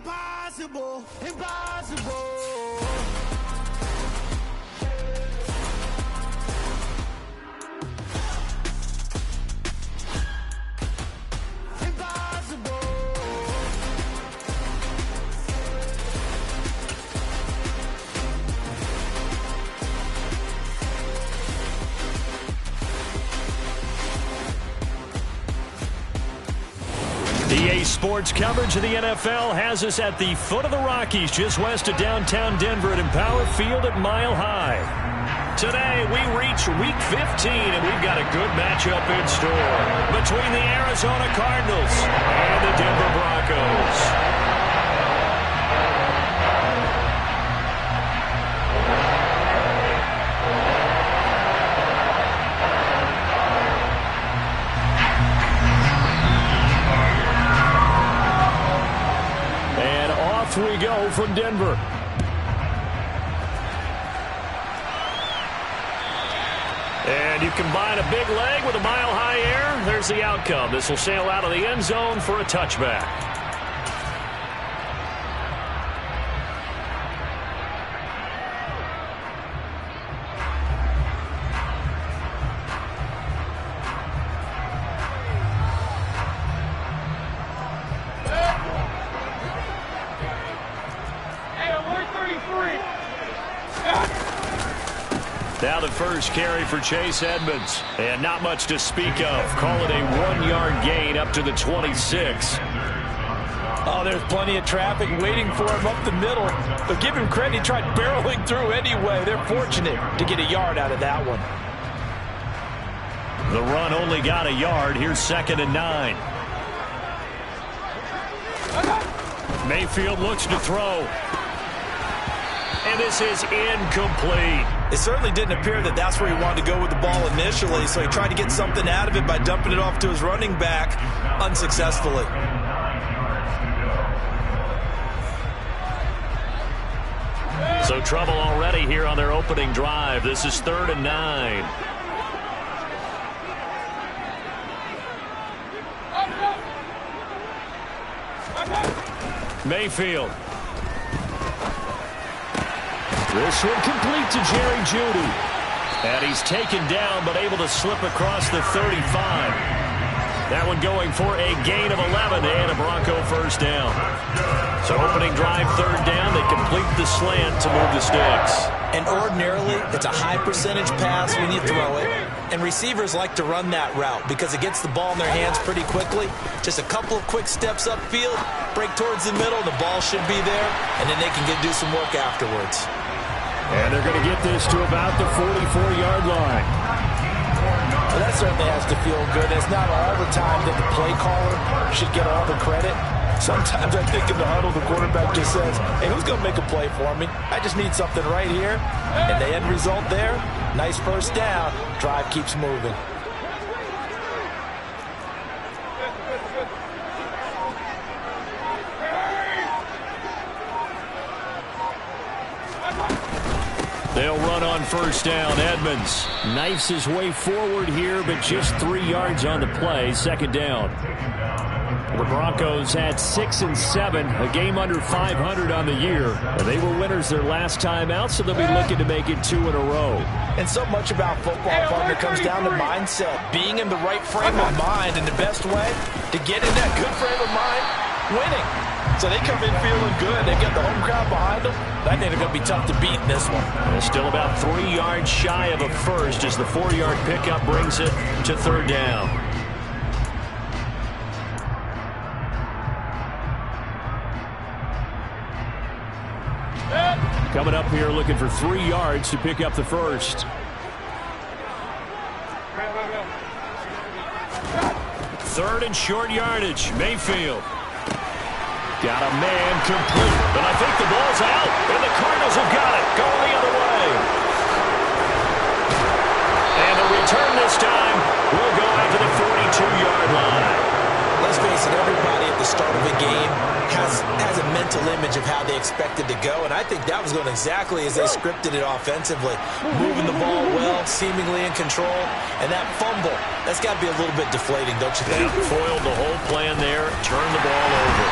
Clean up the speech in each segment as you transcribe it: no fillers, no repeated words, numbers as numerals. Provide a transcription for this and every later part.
Impossible, impossible. EA Sports coverage of the NFL has us at the foot of the Rockies, just west of downtown Denver at Empower Field at Mile High. Today, we reach Week 15, and we've got a good matchup in store between the Arizona Cardinals and the Denver Broncos. We go from Denver. And you combine a big leg with a mile-high air, there's the outcome. This will sail out of the end zone for a touchback. Now the first carry for Chase Edmonds. And not much to speak of. Call it a 1-yard gain up to the 26. Oh, there's plenty of traffic waiting for him up the middle. But give him credit, he tried barreling through anyway. They're fortunate to get a yard out of that one. The run only got a yard. Here's 2nd and 9. Mayfield looks to throw. And this is incomplete. It certainly didn't appear that that's where he wanted to go with the ball initially, so he tried to get something out of it by dumping it off to his running back unsuccessfully. So trouble already here on their opening drive. This is 3rd and 9. Mayfield. This one complete to Jerry Jeudy. And he's taken down but able to slip across the 35. That one going for a gain of 11 and a Bronco first down. So opening drive 3rd down, they complete the slant to move the sticks. And ordinarily, it's a high percentage pass when you throw it. And receivers like to run that route because it gets the ball in their hands pretty quickly. Just a couple of quick steps upfield, break towards the middle, the ball should be there, and then they can do some work afterwards. And they're going to get this to about the 44-yard line. Well, that certainly has to feel good. It's not all the time that the play caller should get all the credit. Sometimes I think in the huddle, the quarterback just says, hey, who's going to make a play for me? I just need something right here. And the end result there, nice first down. Drive keeps moving. They'll run on first down. Edmonds knifes his way forward here, but just 3 yards on the play. 2nd down. The Broncos had 6 and 7, a game under 500 on the year. And they were winners their last time out, so they'll be looking to make it 2 in a row. And so much about football, partner, comes down to mindset. Being in the right frame of mind, and the best way to get in that good frame of mind, winning. So they come in feeling good. They get the home crowd behind them. I think they're going to be tough to beat in this one. Well, still about 3 yards shy of a first as the 4-yard pickup brings it to 3rd down. Coming up here looking for 3 yards to pick up the first. 3rd and short yardage. Mayfield. Got a man complete. But I think the ball's out. And the Cardinals have got it. Going the other way. And the return this time will go out to the 42-yard line. Let's face it, everybody at the start of a game has a mental image of how they expect it to go, and I think that was going exactly as they scripted it offensively. Moving the ball well, seemingly in control, and that fumble, that's got to be a little bit deflating, don't you think? Yeah, foiled the whole plan there, turned the ball over.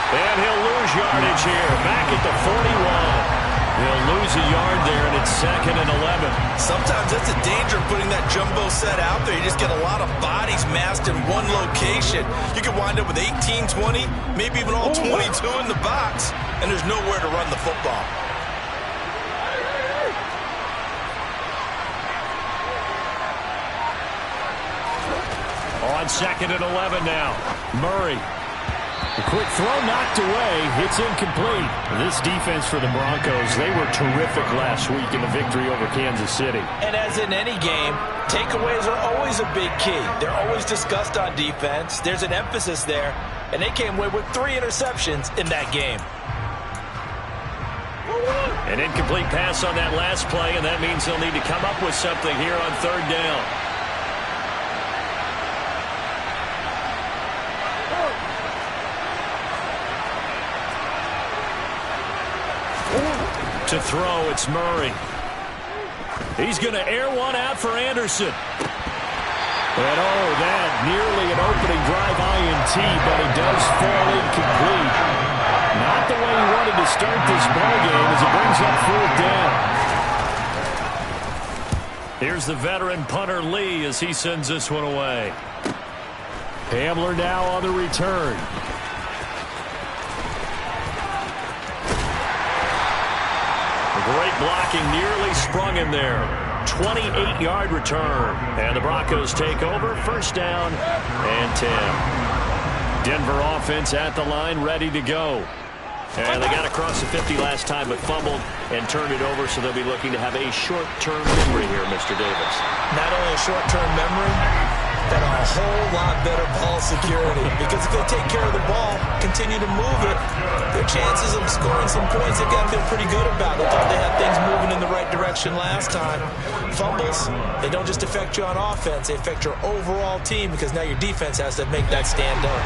And he'll lose yardage here. Back at the 41. He'll lose a yard there, and it's 2nd and 11. Sometimes that's the danger of putting that jumbo set out there. You just get a lot of bodies massed in one location. You could wind up with 18, 20, maybe even all 22 in the box, and there's nowhere to run the football. On 2nd and 11 now. Murray. A quick throw knocked away. It's incomplete. This defense for the Broncos, they were terrific last week in the victory over Kansas City. And as in any game, takeaways are always a big key. They're always discussed on defense. There's an emphasis there. And they came away with 3 interceptions in that game. An incomplete pass on that last play, and that means they'll need to come up with something here on 3rd down. To throw, it's Murray. He's going to air one out for Anderson. And that nearly an opening drive INT, but it does fall incomplete. Not the way he wanted to start this ballgame as it brings up 4th down. Here's the veteran punter Lee as he sends this one away. Hamler now on the return. Great blocking, nearly sprung him there. 28-yard return. And the Broncos take over. 1st down and 10. Denver offense at the line, ready to go. And they got across the 50 last time, but fumbled and turned it over, so they'll be looking to have a short-term memory here, Mr. Davis. Not only a short-term memory, but a whole lot better ball security. Because if they take care of the ball, continue to move it, their chances of scoring some points, they've got to feel pretty good about. They thought they had things moving in the right direction last time. Fumbles, they don't just affect you on offense, they affect your overall team because now your defense has to make that stand up.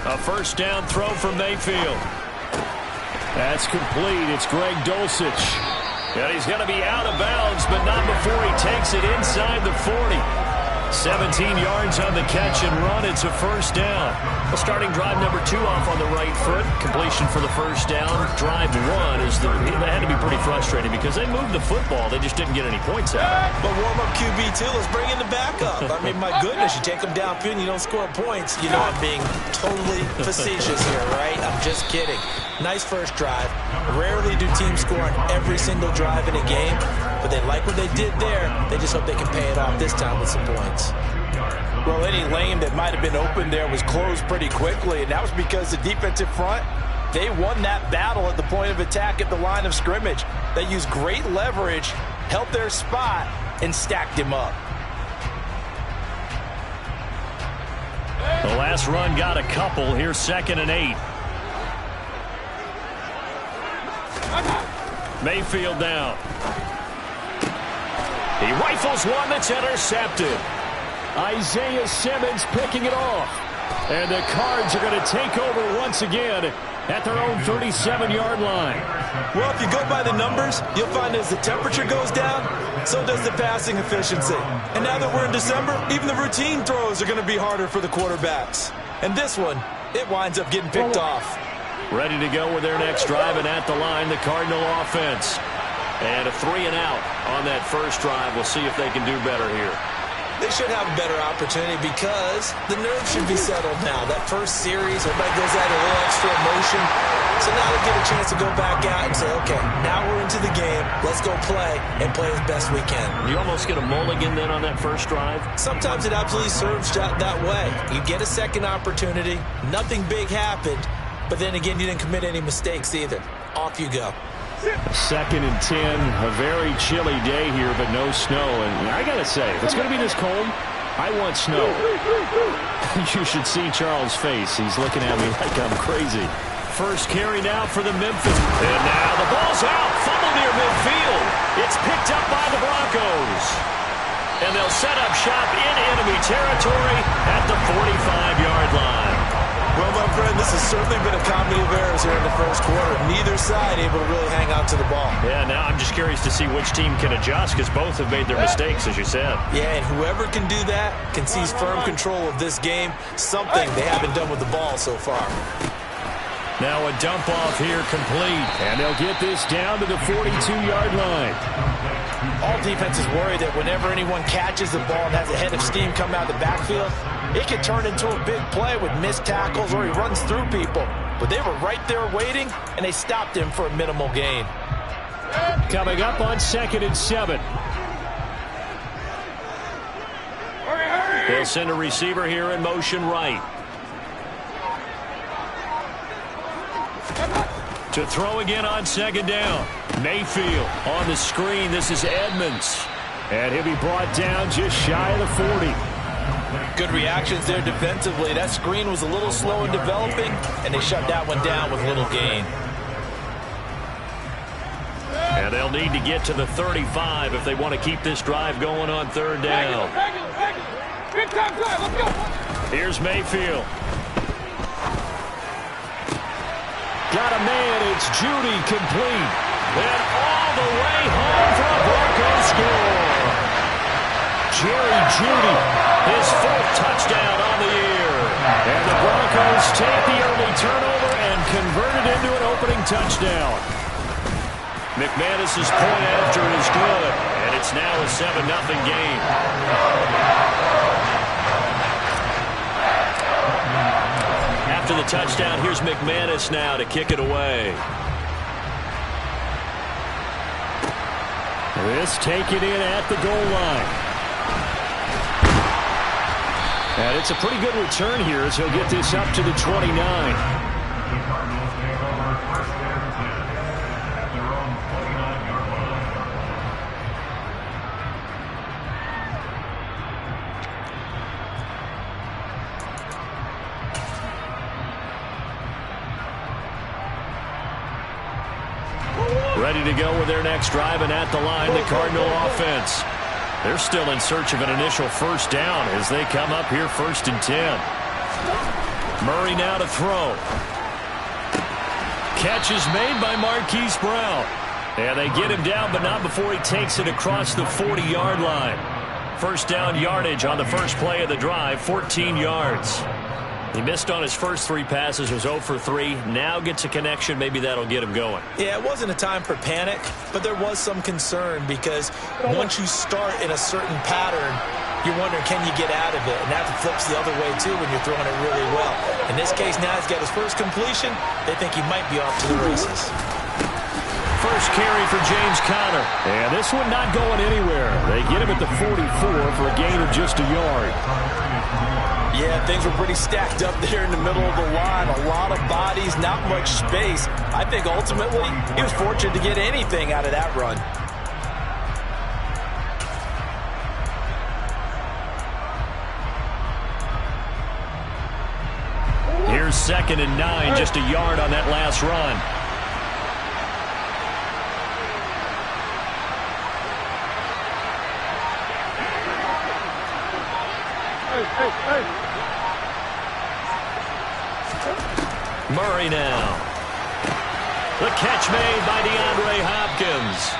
A 1st down throw for Mayfield. That's complete. It's Greg Dulcich. And he's going to be out of bounds, but not before he takes it inside the 40. 17 yards on the catch and run. It's a 1st down. Well, starting drive number 2 off on the right foot. Completion for the 1st down. Drive 1 is that had to be pretty frustrating because they moved the football. They just didn't get any points out. But warm-up QB, too. Let's bring in the backup. I mean, my goodness, you take them downfield and you don't score points. You know I'm being totally facetious here, right? I'm just kidding. Nice first drive. Rarely do teams score on every single drive in a game, but they like what they did there. They just hope they can pay it off this time with some points. Well, any lane that might have been open there was closed pretty quickly, and that was because the defensive front, they won that battle at the point of attack at the line of scrimmage. They used great leverage, held their spot, and stacked him up. The last run got a couple. Here's 2nd and 8. Mayfield down. He rifles one that's intercepted. Isaiah Simmons picking it off. And the Cards are going to take over once again at their own 37-yard line. Well, if you go by the numbers, you'll find as the temperature goes down, so does the passing efficiency. And now that we're in December, even the routine throws are going to be harder for the quarterbacks. And this one, it winds up getting picked off. Ready to go with their next drive, and at the line, the Cardinal offense. And a 3 and out on that first drive. We'll see if they can do better here. They should have a better opportunity because the nerves should be settled now. That first series, everybody goes out a little extra emotion. So now they get a chance to go back out and say, okay, now we're into the game. Let's go play and play as best we can. You almost get a mulligan then on that first drive? Sometimes it absolutely serves that way. You get a second opportunity. Nothing big happened. But then again, you didn't commit any mistakes either. Off you go. 2nd and 10, a very chilly day here, but no snow. And I got to say, if it's going to be this cold, I want snow. You should see Charles' face. He's looking at me like I'm crazy. First carry now for the Memphis. And now the ball's out. Fumble near midfield. It's picked up by the Broncos. And they'll set up shop in enemy territory at the 45-yard line. Well, my friend, this has certainly been a comedy of errors here in the first quarter. Neither side able to really hang on to the ball. Yeah, now I'm just curious to see which team can adjust because both have made their mistakes, as you said. Yeah, and whoever can do that can seize firm control of this game, something they haven't done with the ball so far. Now a dump off here complete, and they'll get this down to the 42-yard line. All defenses worry that whenever anyone catches the ball and has a head of steam come out of the backfield, it can turn into a big play with missed tackles or he runs through people. But they were right there waiting, and they stopped him for a minimal gain. Coming up on 2nd and 7. They'll send a receiver here in motion right. To throw again on 2nd down. Mayfield on the screen. This is Edmonds. And he'll be brought down just shy of the 40. Good reactions there defensively. That screen was a little slow in developing, and they shut that one down with little gain. And they'll need to get to the 35 if they want to keep this drive going on 3rd down. Here's Mayfield. Got a man, it's Judy complete. And all the way home for a Broncos score. Jerry Judy, his 4th touchdown on the year. And the Broncos take the early turnover and convert it into an opening touchdown. McManus's point after is good, and it's now a 7-0 game. After the touchdown, here's McManus now to kick it away. This taken in at the goal line. And it's a pretty good return here as he'll get this up to the 29. Ready to go with their next drive, and at the line, the Cardinal offense. They're still in search of an initial 1st down as they come up here 1st and 10. Murray now to throw. Catch is made by Marquise Brown. And they get him down, but not before he takes it across the 40-yard line. 1st down yardage on the first play of the drive, 14 yards. He missed on his first 3 passes, was 0 for 3. Now gets a connection. Maybe that'll get him going. Yeah, it wasn't a time for panic, but there was some concern because once you start in a certain pattern, you're wondering, can you get out of it? And that flips the other way, too, when you're throwing it really well. In this case, now he's got his first completion. They think he might be off to the races. First carry for James Conner. And this one not going anywhere. They get him at the 44 for a gain of just a yard. Yeah, things were pretty stacked up there in the middle of the line. A lot of bodies, not much space. I think ultimately he was fortunate to get anything out of that run. Here's 2nd and 9, just a yard on that last run. Murray now. The catch made by DeAndre Hopkins.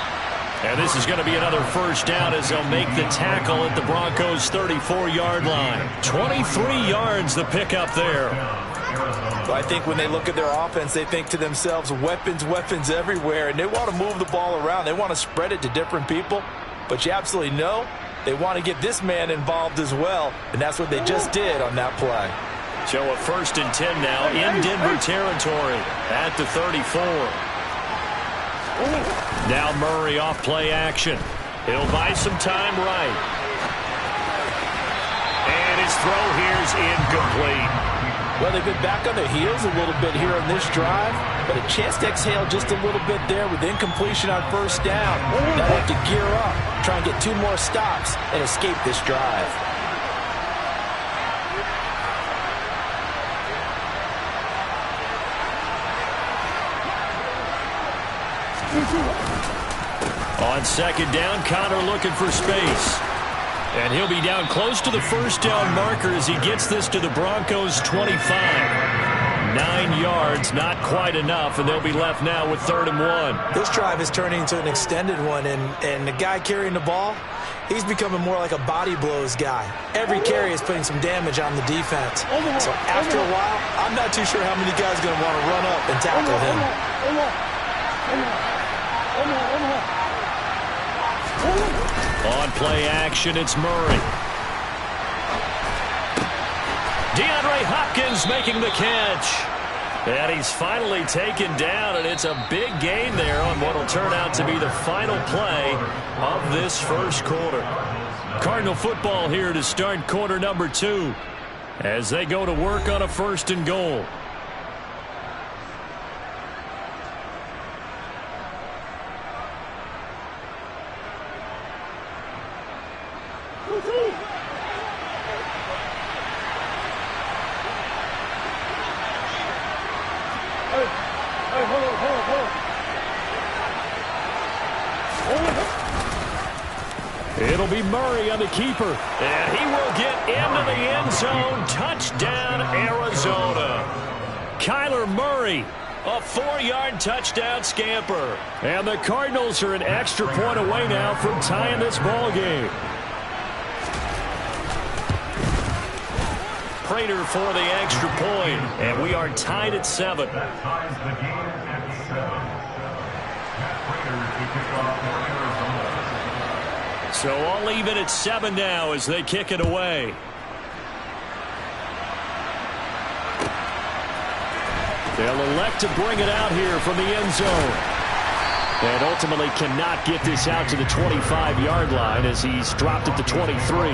And this is going to be another 1st down as they'll make the tackle at the Broncos' 34-yard line. 23 yards the pickup there. Well, I think when they look at their offense, they think to themselves, weapons, weapons everywhere, and they want to move the ball around. They want to spread it to different people, but you absolutely know they want to get this man involved as well, and that's what they just did on that play. So a 1st and 10 now in Denver territory at the 34. Now Murray off play action. He'll buy some time right. And his throw here's incomplete. Well, they've been back on their heels a little bit here on this drive, but a chance to exhale just a little bit there with incompletion on 1st down. Now they have to gear up, try and get 2 more stops, and escape this drive. On 2nd down, Conner looking for space. And he'll be down close to the 1st down marker as he gets this to the Broncos' 25. 9 yards, not quite enough, and they'll be left now with 3rd and 1. This drive is turning into an extended one, and the guy carrying the ball, he's becoming more like a body blows guy. Every carry is putting some damage on the defense. So after a while, I'm not too sure how many guys are going to want to run up and tackle him. On play action, it's Murray. DeAndre Hopkins making the catch. And he's finally taken down, and it's a big gain there on what will turn out to be the final play of this first quarter. Cardinal football here to start quarter number 2 as they go to work on a 1st and goal. It'll be Murray on the keeper, and he will get into the end zone. Touchdown, Arizona. Kyler Murray, a 4-yard touchdown scamper. And the Cardinals are an extra point away now from tying this ball game. Prater for the extra point, and we are tied at 7. So all even at 7 now as they kick it away. They'll elect to bring it out here from the end zone. And ultimately cannot get this out to the 25-yard line as he's dropped at the 23.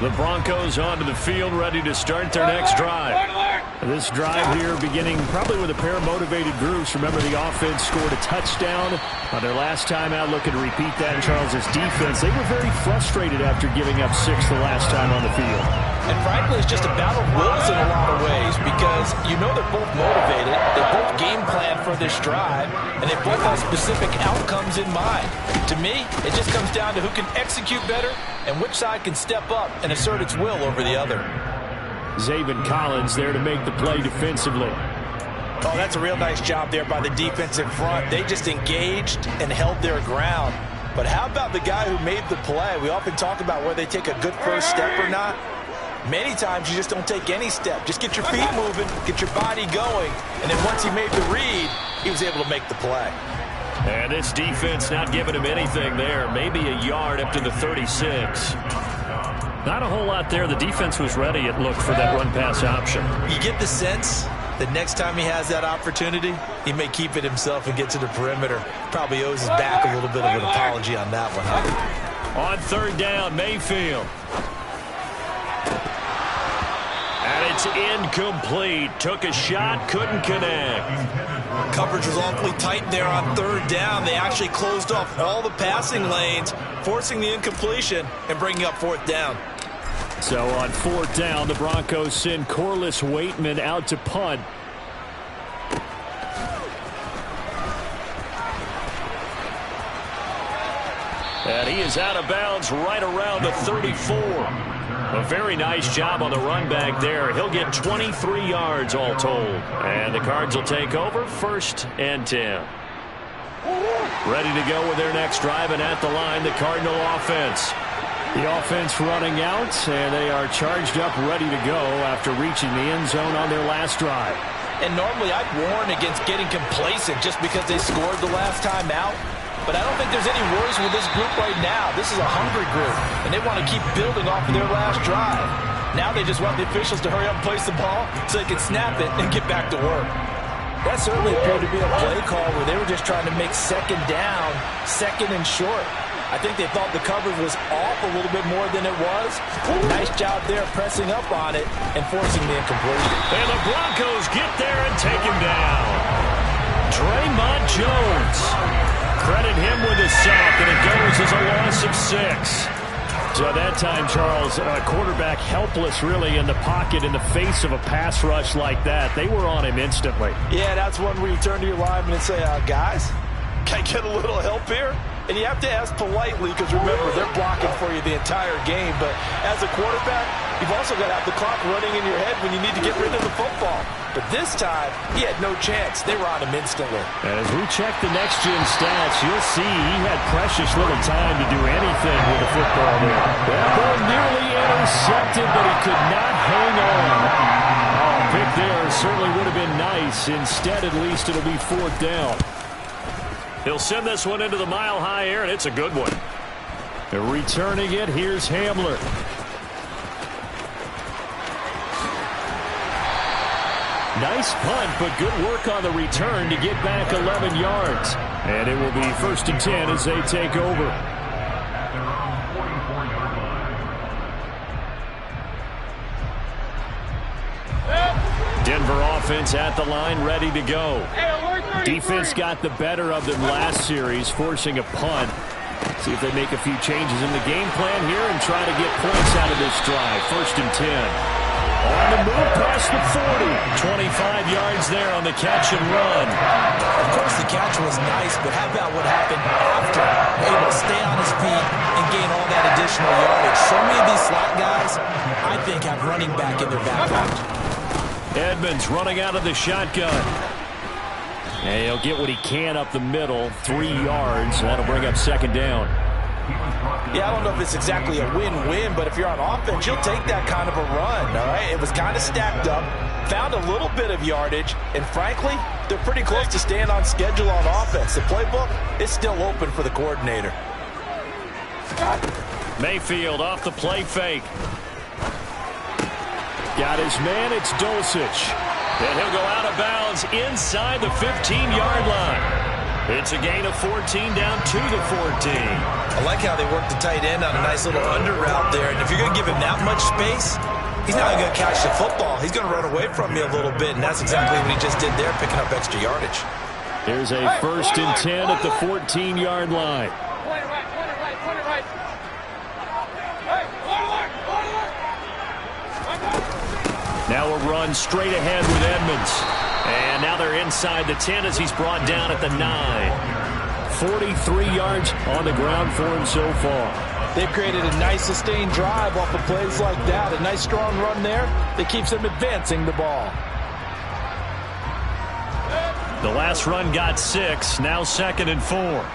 The Broncos onto the field, ready to start their next drive. This drive here beginning probably with a pair of motivated groups. Remember, the offense scored a touchdown on their last time out. Looking to repeat that in Charles's defense. They were very frustrated after giving up 6 the last time on the field. And frankly, it's just a battle of wills in a lot of ways because you know they're both motivated. They both game plan for this drive, and they both have specific outcomes in mind. To me, it just comes down to who can execute better and which side can step up and assert its will over the other. Zaven Collins there to make the play defensively. Oh, that's a real nice job there by the defense in front. They just engaged and held their ground. But how about the guy who made the play? We often talk about whether they take a good first step or not. Many times you just don't take any step. Just get your feet moving, get your body going, and then once he made the read, he was able to make the play. And this defense not giving him anything there. Maybe a yard up to the 36. Not a whole lot there. The defense was ready, it looked, for that run-pass option. You get the sense that next time he has that opportunity, he may keep it himself and get to the perimeter. Probably owes his back a little bit of an apology on that one. On 3rd down, Mayfield. And it's incomplete. Took a shot, couldn't connect. Coverage was awfully tight there on 3rd down. They actually closed off all the passing lanes, forcing the incompletion and bringing up 4th down. So on 4th down, the Broncos send Corliss Waitman out to punt. And he is out of bounds right around the 34. A very nice job on the run back there. He'll get 23 yards all told. And the Cards will take over 1st and 10. Ready to go with their next drive, and at the line, the Cardinal offense. The offense running out, and they are charged up, ready to go after reaching the end zone on their last drive. And normally I'd warn against getting complacent just because they scored the last time out. But I don't think there's any worries with this group right now. This is a hungry group, and they want to keep building off of their last drive. Now they just want the officials to hurry up and place the ball so they can snap it and get back to work. That certainly appeared to be a play call where they were just trying to make 2nd down, 2nd and short. I think they thought the coverage was off a little bit more than it was. Nice job there pressing up on it and forcing the incompletion. And the Broncos get there and take him down. Draymond Jones. Credit him with a sack, and it goes as a loss of 6. So at that time, Charles, a quarterback helpless really in the pocket in the face of a pass rush like that. They were on him instantly. Yeah, that's one where you turn to your lineman and say, guys, can I get a little help here? And you have to ask politely because, remember, they're blocking for you the entire game. But as a quarterback, you've also got to have the clock running in your head when you need to get rid of the football. But this time, he had no chance. They were on him instantly. And as we check the next-gen stats, you'll see he had precious little time to do anything with the football there. That ball nearly intercepted, but he could not hang on. Oh, pick there certainly would have been nice. Instead, at least, it'll be 4th down. He'll send this one into the mile-high air, and it's a good one. Returning it, here's Hamler. Nice punt, but good work on the return to get back 11 yards. And it will be 1st and 10 as they take over. Denver offense at the line, ready to go. Defense got the better of them last series, forcing a punt. See if they make a few changes in the game plan here and try to get points out of this drive. 1st and 10. On the move past the 40. 25 yards there on the catch and run. Of course, the catch was nice, but how about what happened after? Able to stay on his feet and gain all that additional yardage. So many of these slot guys, I think, have running back in their background. Edmonds running out of the shotgun. And he'll get what he can up the middle. 3 yards. That'll bring up 2nd down. Yeah, I don't know if it's exactly a win-win, but if you're on offense, you'll take that kind of a run, all right? It was kind of stacked up, found a little bit of yardage, and frankly, they're pretty close to staying on schedule on offense. The playbook is still open for the coordinator. Mayfield off the play fake. Got his man, it's Dulcich. And he'll go out of bounds inside the 15-yard line. It's a gain of 14 down to the 14. I like how they worked the tight end on a nice little under route there. And if you're going to give him that much space, he's not going to catch the football. He's going to run away from you a little bit, and that's exactly what he just did there, picking up extra yardage. Here's a 1st and 10 at the 14-yard line. Now a run straight ahead with Edmonds. And now they're inside the 10 as he's brought down at the 9. 43 yards on the ground for him so far. They've created a nice sustained drive off of plays like that. A nice strong run there that keeps them advancing the ball. The last run got 6. Now 2nd and 4.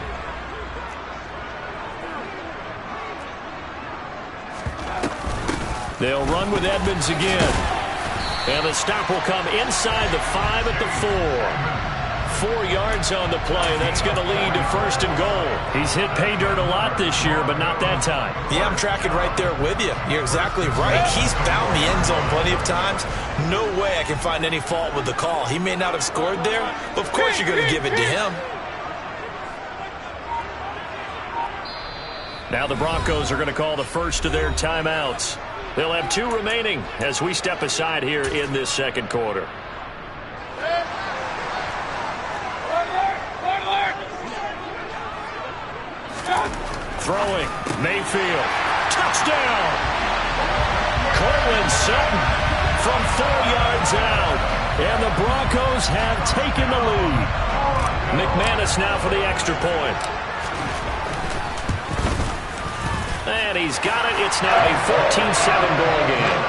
They'll run with Edmonds again. And the stop will come inside the 5 at the 4. 4 yards on the play. That's going to lead to 1st and goal. He's hit pay dirt a lot this year, but not that time. Yeah, I'm tracking right there with you. You're exactly right. He's found the end zone plenty of times. No way I can find any fault with the call. He may not have scored there, but of course you're going to give it to him. Now the Broncos are going to call the first of their timeouts. They'll have 2 remaining as we step aside here in this 2nd quarter. Throwing, Mayfield. Touchdown! Cortland Sutton from 4 yards out. And the Broncos have taken the lead. McManus now for the extra point. And he's got it. It's now a 14-7 ball game.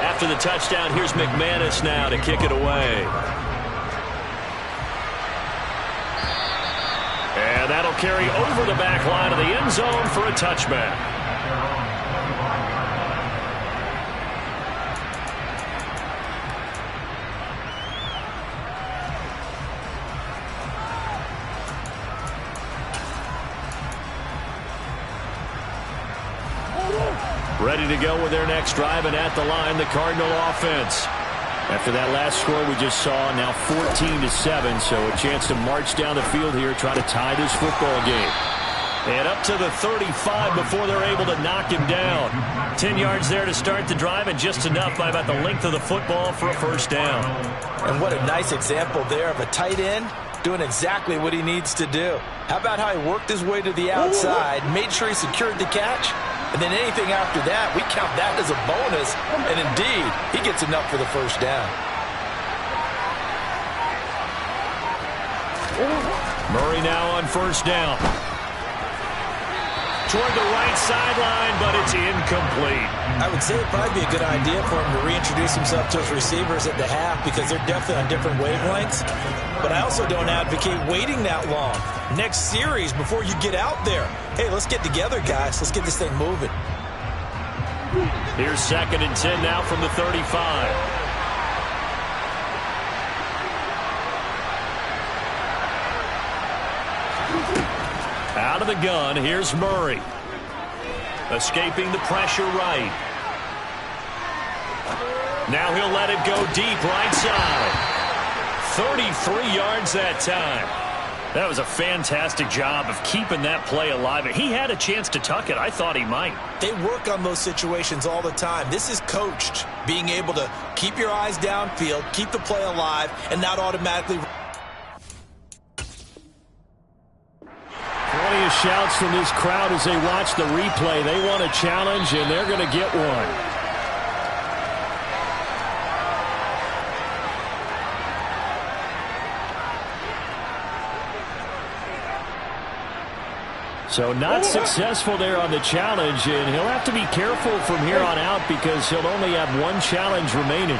After the touchdown, here's McManus now to kick it away. And that'll carry over the back line of the end zone for a touchback. Ready to go with their next drive, and at the line, the Cardinal offense. After that last score we just saw, now 14-7, so a chance to march down the field here, try to tie this football game. And up to the 35 before they're able to knock him down. 10 yards there to start the drive, and just enough by about the length of the football for a 1st down. And what a nice example there of a tight end doing exactly what he needs to do. How about how he worked his way to the outside, made sure he secured the catch, and then anything after that, we count that as a bonus. And indeed, he gets enough for the 1st down. Murray now on first down. Toward the right sideline, but it's incomplete. I would say it'd probably be a good idea for him to reintroduce himself to his receivers at the half because they're definitely on different wavelengths. But I also don't advocate waiting that long. Next series before you get out there. Hey, let's get together, guys. Let's get this thing moving. Here's 2nd and 10 now from the 35. Out of the gun, here's Murray. Escaping the pressure right. Now he'll let it go deep right side. 33 yards that time. That was a fantastic job of keeping that play alive. He had a chance to tuck it. I thought he might. They work on those situations all the time. This is coached, being able to keep your eyes downfield, keep the play alive, and not automatically... Plenty of shouts from this crowd as they watch the replay. They want a challenge, and they're going to get one. So not successful there on the challenge, and he'll have to be careful from here on out because he'll only have one challenge remaining.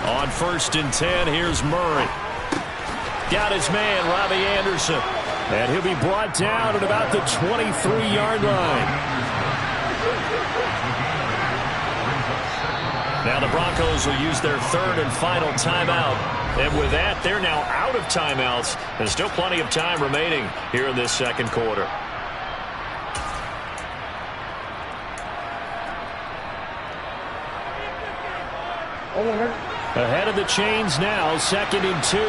On 1st and 10, here's Murray. Got his man, Robbie Anderson. And he'll be brought down at about the 23-yard line. Now the Broncos will use their 3rd and final timeout. And with that, they're now out of timeouts. There's still plenty of time remaining here in this 2nd quarter. Ahead of the chains now, 2nd and 2.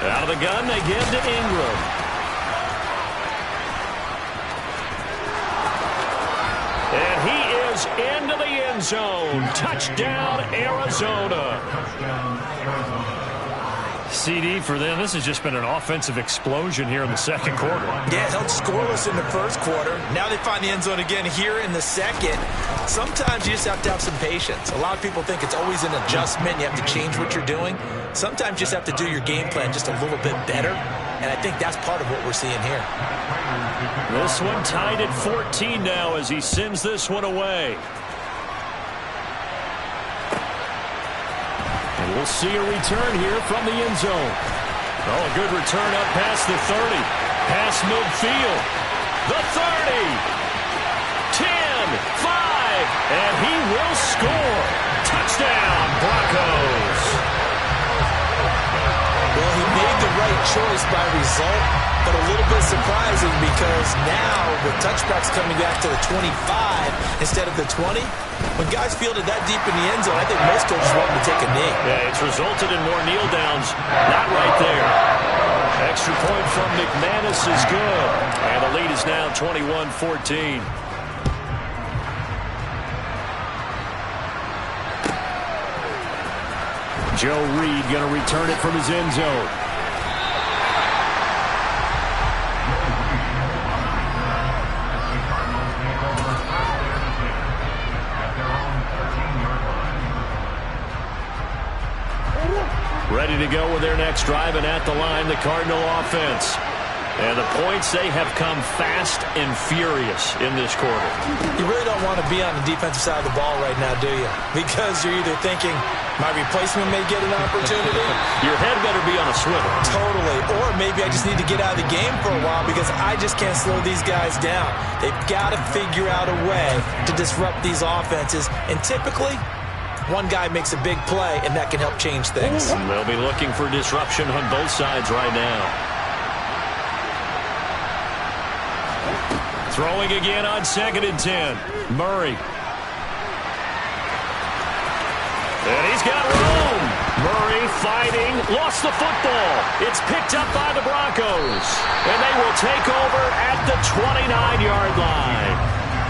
Out of the gun, they give to Ingram. And he is into the end zone. Touchdown, Arizona. CD for them. This has just been an offensive explosion here in the 2nd quarter. Yeah, held scoreless in the 1st quarter. Now they find the end zone again here in the 2nd. Sometimes you just have to have some patience. A lot of people think it's always an adjustment. You have to change what you're doing. Sometimes you just have to do your game plan just a little bit better. And I think that's part of what we're seeing here. This one tied at 14 now as he sends this one away. And we'll see a return here from the end zone. Oh, a good return up past the 30. Past midfield. The 30. 10, 5, and he will score. Touchdown, Broncos. Well, he made the right choice by result, but a little bit surprising because now the touchback's coming back to the 25 instead of the 20. When guys field it that deep in the end zone, I think most coaches want them to take a knee. Yeah, it's resulted in more kneel downs. Not right there. Extra point from McManus is good. And the lead is now 21-14. Joe Reed going to return it from his end zone. Ready to go with their next drive, and at the line, the Cardinal offense. And the points, they have come fast and furious in this quarter. You really don't want to be on the defensive side of the ball right now, do you? Because you're either thinking, my replacement may get an opportunity. Your head better be on a swivel. Totally. Or maybe I just need to get out of the game for a while because I just can't slow these guys down. They've got to figure out a way to disrupt these offenses. And typically, one guy makes a big play, and that can help change things. They'll be looking for disruption on both sides right now. Throwing again on 2nd and 10. Murray. And he's got room. Murray fighting. Lost the football. It's picked up by the Broncos. And they will take over at the 29-yard line.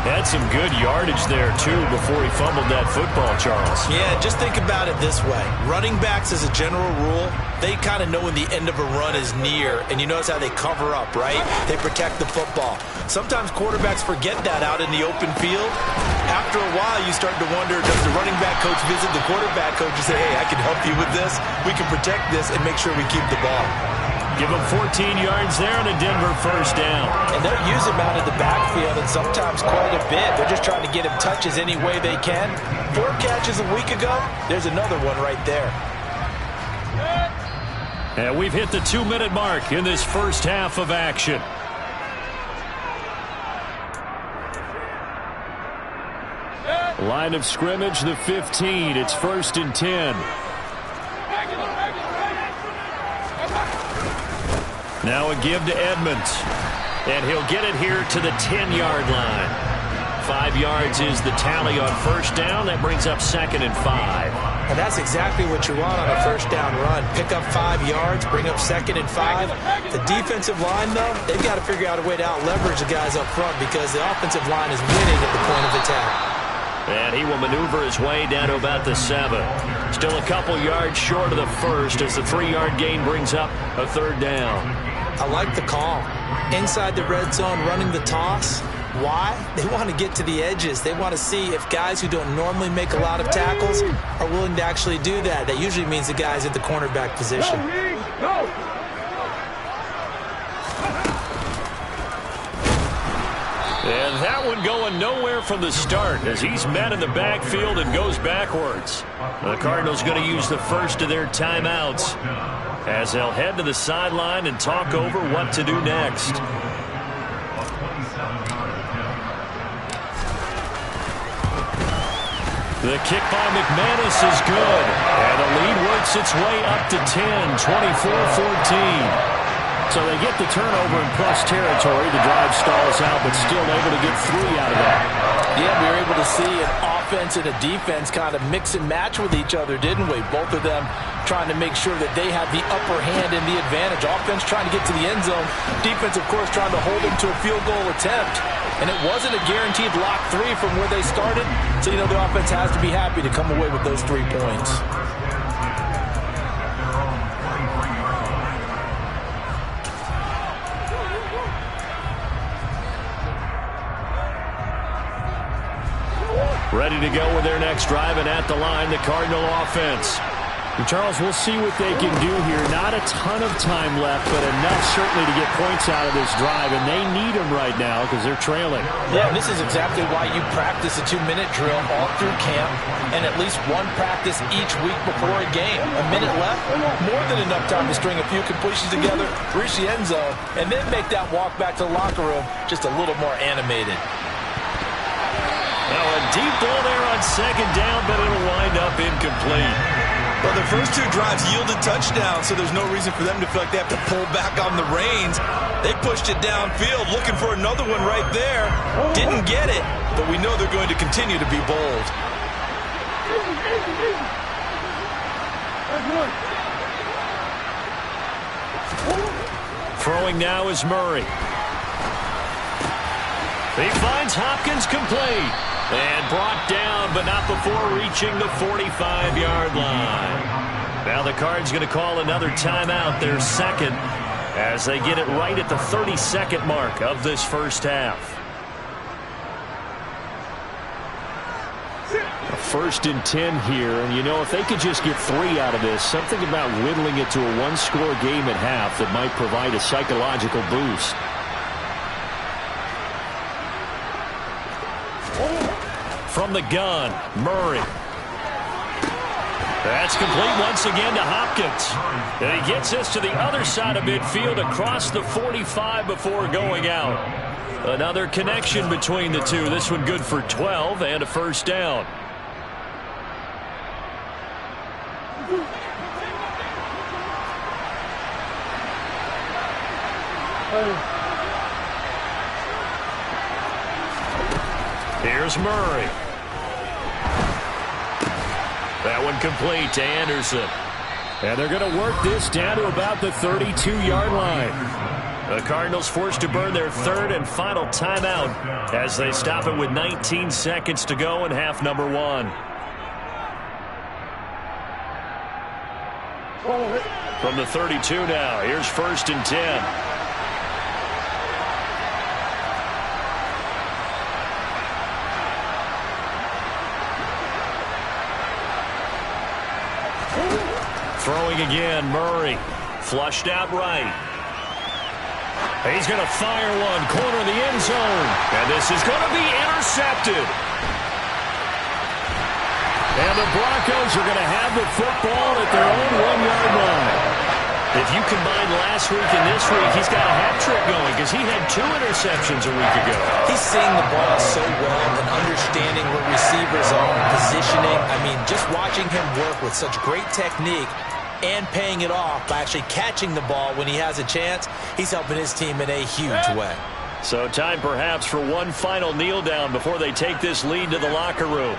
Had some good yardage there, too, before he fumbled that football, Charles. Yeah, just think about it this way. Running backs, as a general rule, they kind of know when the end of a run is near, and you notice how they cover up, right? They protect the football. Sometimes quarterbacks forget that out in the open field. After a while, you start to wonder, does the running back coach visit the quarterback coach and say, hey, I can help you with this. We can protect this and make sure we keep the ball. Give him 14 yards there and a Denver first down. And they'll use him out of the backfield, and sometimes quite a bit. They're just trying to get him touches any way they can. 4 catches a week ago, there's another one right there. And we've hit the 2-minute mark in this first half of action. Line of scrimmage, the 15. It's 1st and 10. Now a give to Edmonds. And he'll get it here to the 10-yard line. 5 yards is the tally on first down. That brings up 2nd and 5. And that's exactly what you want on a first down run. Pick up 5 yards, bring up 2nd and 5. The defensive line, though, they've got to figure out a way to out-leverage the guys up front because the offensive line is winning at the point of attack. And he will maneuver his way down to about the 7. Still a couple yards short of the first as the 3-yard gain brings up a 3rd down. I like the call. Inside the red zone, running the toss. Why? They want to get to the edges. They want to see if guys who don't normally make a lot of tackles are willing to actually do that. That usually means the guys at the cornerback position. And that one going nowhere from the start as he's met in the backfield and goes backwards. The Cardinals going to use the first of their timeouts as they'll head to the sideline and talk over what to do next. The kick by McManus is good. And the lead works its way up to 10, 24-14. So they get the turnover in plus territory. The drive stalls out, but still able to get 3 out of that. Yeah, we were able to see an offense and a defense kind of mix and match with each other, didn't we? Both of them trying to make sure that they have the upper hand and the advantage. Offense trying to get to the end zone. Defense, of course, trying to hold them to a field goal attempt. And it wasn't a guaranteed lock 3 from where they started. So, you know, the offense has to be happy to come away with those 3 points. Ready to go with their next drive, and at the line, the Cardinal offense. And Charles, we'll see what they can do here. Not a ton of time left, but enough certainly to get points out of this drive, and they need them right now because they're trailing. Yeah, this is exactly why you practice a 2-minute drill all through camp and at least one practice each week before a game. A minute left, more than enough time to string a few completions together, reach the end zone, and then make that walk back to the locker room just a little more animated. Now a deep ball there on 2nd down, but it'll wind up incomplete. Well, the first 2 drives yielded touchdowns, so there's no reason for them to feel like they have to pull back on the reins. They pushed it downfield, looking for another one right there. Didn't get it, but we know they're going to continue to be bold. Throwing now is Murray. He finds Hopkins complete. And brought down, but not before reaching the 45-yard line. Now the Cards going to call another timeout, their 2nd, as they get it right at the 32nd mark of this first half. 1st and 10 here, and you know, if they could just get 3 out of this, something about whittling it to a 1-score game at half that might provide a psychological boost. From the gun, Murray. That's complete once again to Hopkins. And he gets us to the other side of midfield across the 45 before going out. Another connection between the two. This one good for 12 and a first down. Here's Murray. That one complete to Anderson. And they're going to work this down to about the 32-yard line. The Cardinals forced to burn their third and final timeout as they stop it with 19 seconds to go in half number 1. From the 32 now, here's 1st and 10. Throwing again, Murray. Flushed out right. He's going to fire one, corner of the end zone. And this is going to be intercepted. And the Broncos are going to have the football at their own 1-yard line. If you combine last week and this week, he's got a hat trick going because he had 2 interceptions a week ago. He's seeing the ball so well and understanding where receivers are, positioning. I mean, just watching him work with such great technique and paying it off by actually catching the ball when he has a chance, he's helping his team in a huge way. So time perhaps for one final kneel down before they take this lead to the locker room.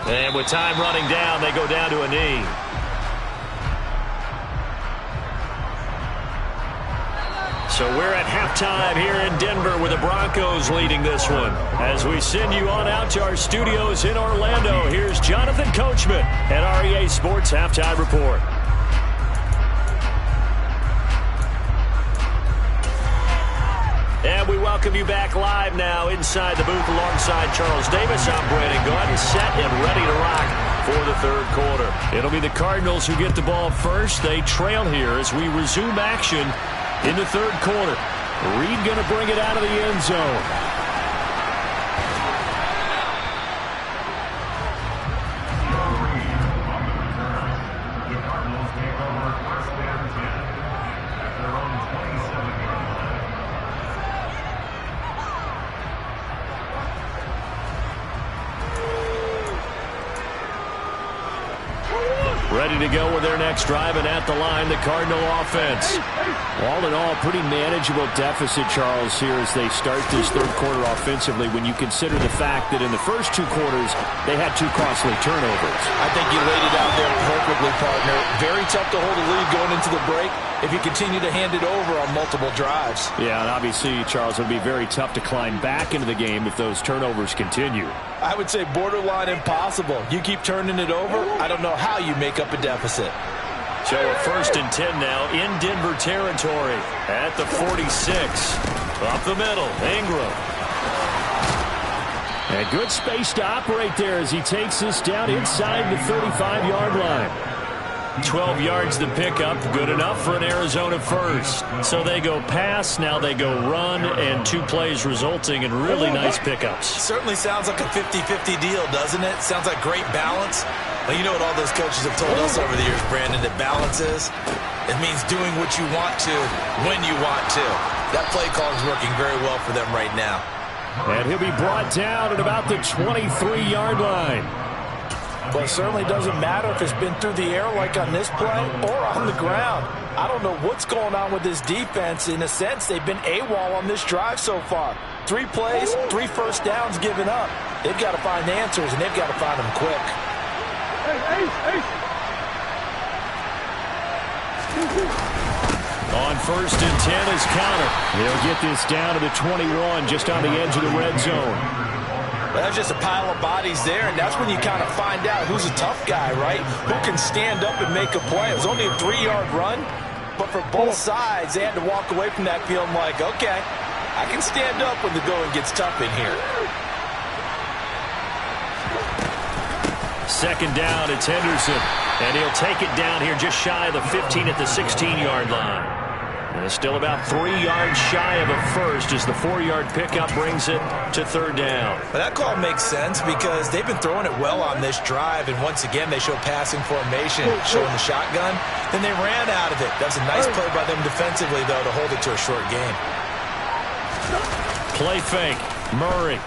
And with time running down, they go down to a knee. So we're at halftime here in Denver with the Broncos leading this one. As we send you on out to our studios in Orlando, here's Jonathan Coachman at REA Sports Halftime Report. And we welcome you back live now inside the booth alongside Charles Davis. I'm Brandon Gaudin, set and ready to rock for the third quarter. It'll be the Cardinals who get the ball first. They trail here as we resume action in the third quarter. Reed going to bring it out of the end zone. Ready to go with their next drive, and at the line, the Cardinal offense. All in all, pretty manageable deficit, Charles, here as they start this third quarter offensively when you consider the fact that in the first 2 quarters, they had 2 costly turnovers. I think you laid it out there perfectly, partner. Very tough to hold a lead going into the break if you continue to hand it over on multiple drives. Yeah, and obviously, Charles, it would be very tough to climb back into the game if those turnovers continue. I would say borderline impossible. You keep turning it over, I don't know how you make up a deficit. So a 1st and 10 now in Denver territory at the 46. Up the middle, Ingram. And good space to operate there as he takes this down inside the 35-yard line. 12 yards to pick up, good enough for an Arizona first. So they go pass, now they go run, and 2 plays resulting in really nice pickups. Certainly sounds like a 50-50 deal, doesn't it? Sounds like great balance. Well, you know what all those coaches have told us over the years, Brandon, that balance is? It means doing what you want to, when you want to. That play call is working very well for them right now. And he'll be brought down at about the 23-yard line. Well, it certainly doesn't matter if it's been through the air like on this play or on the ground. I don't know what's going on with this defense. In a sense, they've been AWOL on this drive so far. 3 plays, 3 first downs given up. They've got to find answers, and they've got to find them quick. On 1st and 10 is counter. He'll get this down to the 21, just on the edge of the red zone. Well, that's just a pile of bodies there, and that's when you kind of find out who's a tough guy, right? Who can stand up and make a play. It was only a 3-yard run, but for both sides, they had to walk away from that feeling like, okay, I can stand up when the going gets tough in here. 2nd down, it's Henderson. And he'll take it down here just shy of the 15 at the 16-yard line. And it's still about 3 yards shy of a first as the 4-yard pickup brings it to 3rd down. But that call makes sense because they've been throwing it well on this drive, and once again they show passing formation, showing the shotgun. Then they ran out of it. That was a nice play by them defensively, though, to hold it to a short gain. Play fake, Murray.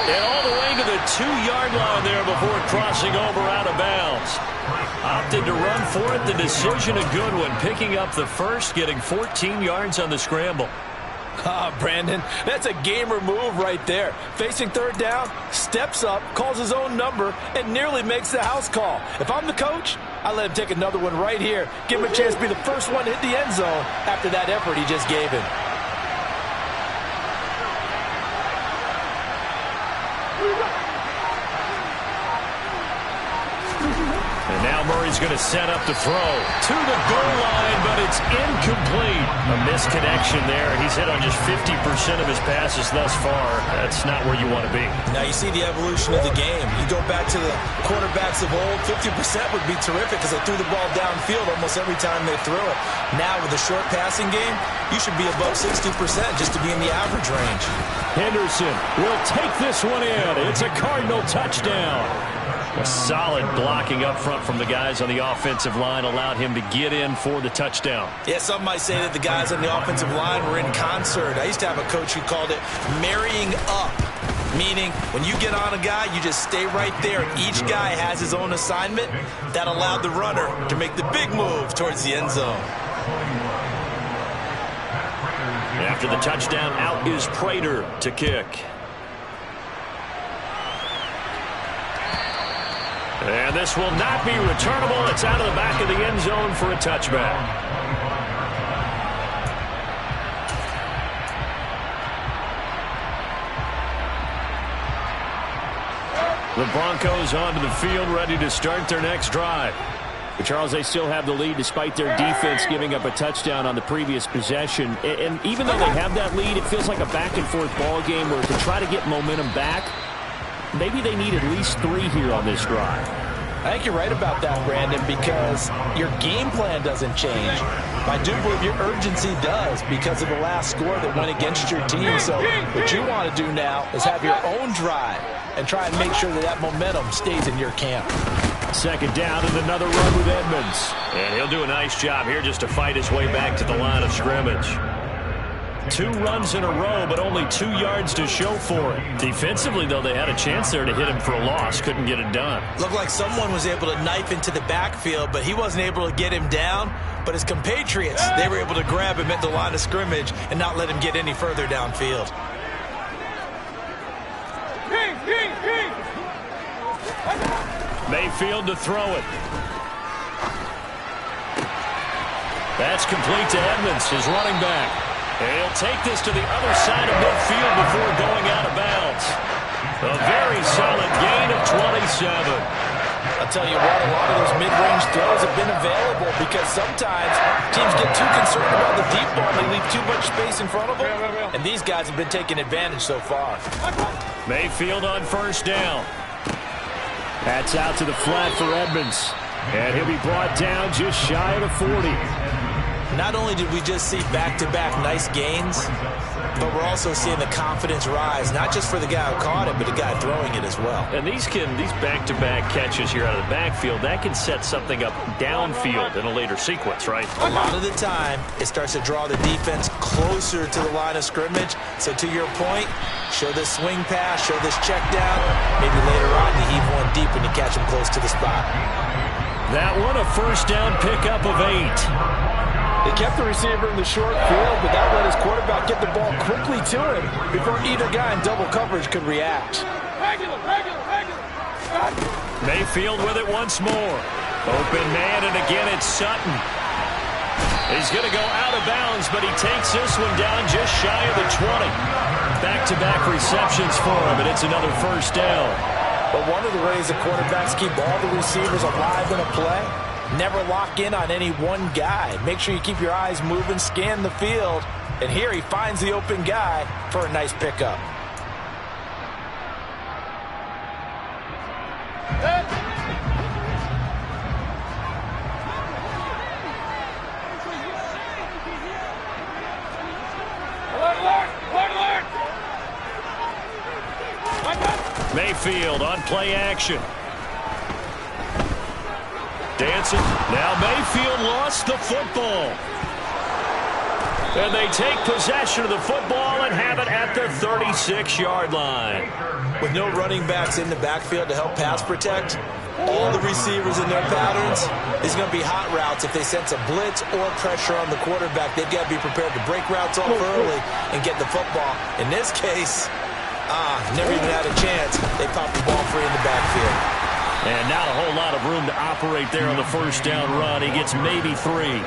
And all the way to the 2-yard line there before crossing over out of bounds. Opted to run for it. The decision a good one. Picking up the first, getting 14 yards on the scramble. Brandon, that's a gamer move right there. Facing third down, steps up, calls his own number, and nearly makes the house call. If I'm the coach, I let him take another one right here. Give him a chance to be the first one to hit the end zone after that effort he just gave him. And now Murray's going to set up to throw to the goal line, but it's incomplete. A misconnection there. He's hit on just 50% of his passes thus far. That's not where you want to be. Now you see the evolution of the game. You go back to the quarterbacks of old, 50% would be terrific because they threw the ball downfield almost every time they threw it. Now with the short passing game, you should be above 60% just to be in the average range. Henderson will take this one in. It's a Cardinal touchdown. A solid blocking up front from the guys on the offensive line allowed him to get in for the touchdown. Yeah, some might say that the guys on the offensive line were in concert. I used to have a coach who called it marrying up, meaning when you get on a guy, you just stay right there. Each guy has his own assignment. That allowed the runner to make the big move towards the end zone. After the touchdown, out is Prater to kick. And this will not be returnable. It's out of the back of the end zone for a touchback. The Broncos onto the field, ready to start their next drive. But Charles, they still have the lead despite their defense giving up a touchdown on the previous possession. And even though they have that lead, it feels like a back-and-forth ball game where to try to get momentum back, maybe they need at least 3 here on this drive. I think you're right about that, Brandon, because your game plan doesn't change. I do believe your urgency does because of the last score that went against your team. So what you want to do now is have your own drive and try and make sure that that momentum stays in your camp. Second down and another run with Edmonds. And he'll do a nice job here just to fight his way back to the line of scrimmage. 2 runs in a row, but only 2 yards to show for it. Defensively, though, they had a chance there to hit him for a loss. Couldn't get it done. Looked like someone was able to knife into the backfield, but he wasn't able to get him down. But his compatriots, they were able to grab him at the line of scrimmage and not let him get any further downfield. Mayfield to throw it. That's complete to Edmonds, his running back. And he'll take this to the other side of midfield before going out of bounds. A very solid gain of 27. I'll tell you what, a lot of those mid-range throws have been available because sometimes teams get too concerned about the deep ball and they leave too much space in front of them. And these guys have been taking advantage so far. Mayfield on first down. That's out to the flat for Edmonds. And he'll be brought down just shy of the 40. Not only did we just see back-to-back nice gains, but we're also seeing the confidence rise, not just for the guy who caught it, but the guy throwing it as well. And these back-to-back catches here out of the backfield, that can set something up downfield in a later sequence, right? A lot of the time, it starts to draw the defense closer to the line of scrimmage. So to your point, show this swing pass, show this check down. Maybe later on you heave one deep when you catch him close to the spot. That one a first down pickup of 8. They kept the receiver in the short field, but that let his quarterback get the ball quickly to him before either guy in double coverage could react. Mayfield with it once more. Open man, and again it's Sutton. He's going to go out of bounds, but he takes this one down just shy of the 20. Back-to-back receptions for him, and it's another first down. But one of the ways the quarterbacks keep all the receivers alive in a play, never lock in on any one guy. Make sure you keep your eyes moving, scan the field. And here he finds the open guy for a nice pickup. Mayfield on play action. Dancing. Now Mayfield lost the football. And they take possession of the football and have it at the 36-yard line. With no running backs in the backfield to help pass protect, all the receivers in their patterns. These are going to be hot routes. If they sense a blitz or pressure on the quarterback, they've got to be prepared to break routes off early and get the football. In this case, never even had a chance. They popped the ball free in the backfield. And not a whole lot of room to operate there on the first down run. He gets maybe 3.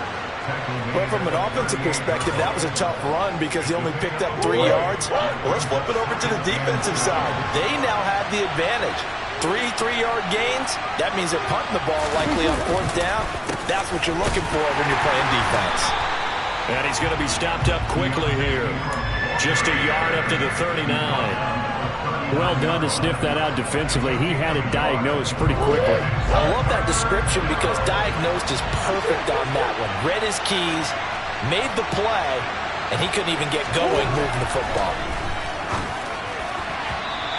Well, from an offensive perspective, that was a tough run because he only picked up 3 yards. Well, let's flip it over to the defensive side. They now have the advantage. 3 3-yard gains. That means they're punting the ball likely on 4th down. That's what you're looking for when you're playing defense. And he's going to be stopped up quickly here. Just a yard up to the 39. Well done to sniff that out defensively. He had it diagnosed pretty quickly. I love that description because diagnosed is perfect on that one. Read his keys, made the play, and he couldn't even get going moving the football.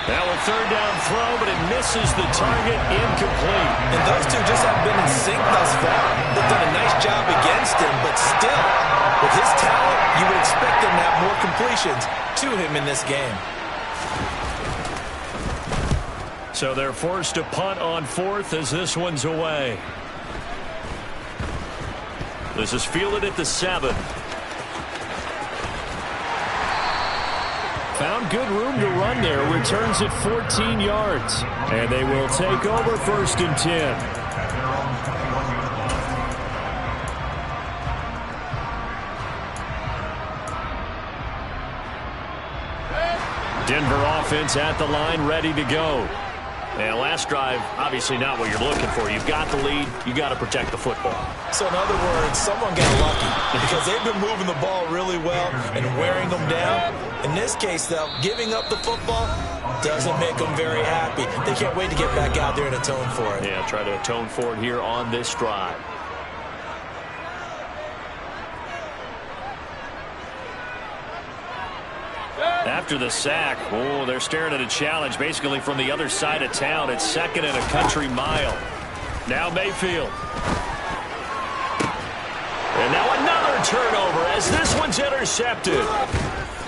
Now a 3rd down throw, but it misses the target, incomplete. And those two just haven't been in sync thus far. They've done a nice job against him, but still, with his talent, you would expect him to have more completions to him in this game. So they're forced to punt on 4th as this one's away. This is fielded at the 7. Found good room to run there. Returns at 14 yards. And they will take over 1st and 10. Denver offense at the line, ready to go. And last drive, obviously not what you're looking for. You've got the lead. You got to protect the football. So in other words, someone got lucky because they've been moving the ball really well and wearing them down. In this case, though, giving up the football doesn't make them very happy. They can't wait to get back out there and atone for it. Yeah, try to atone for it here on this drive. After the sack, they're staring at a challenge basically from the other side of town. It's 2nd and a country mile. Now Mayfield. And now another turnover as this one's intercepted.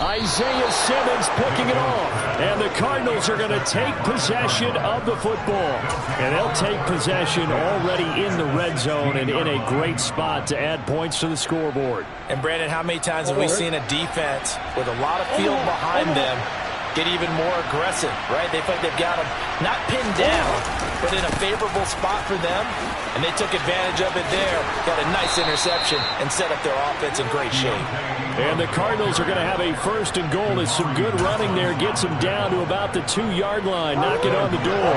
Isaiah Simmons picking it off. And the Cardinals are going to take possession of the football. And they'll take possession already in the red zone and in a great spot to add points to the scoreboard. And Brandon, how many times have we seen a defense with a lot of field behind them get even more aggressive, right? They feel like they've got them not pinned down, but in a favorable spot for them. And they took advantage of it there, got a nice interception, and set up their offense in great shape. And the Cardinals are going to have a 1st and goal as some good running there gets them down to about the 2-yard line, knocking on the door.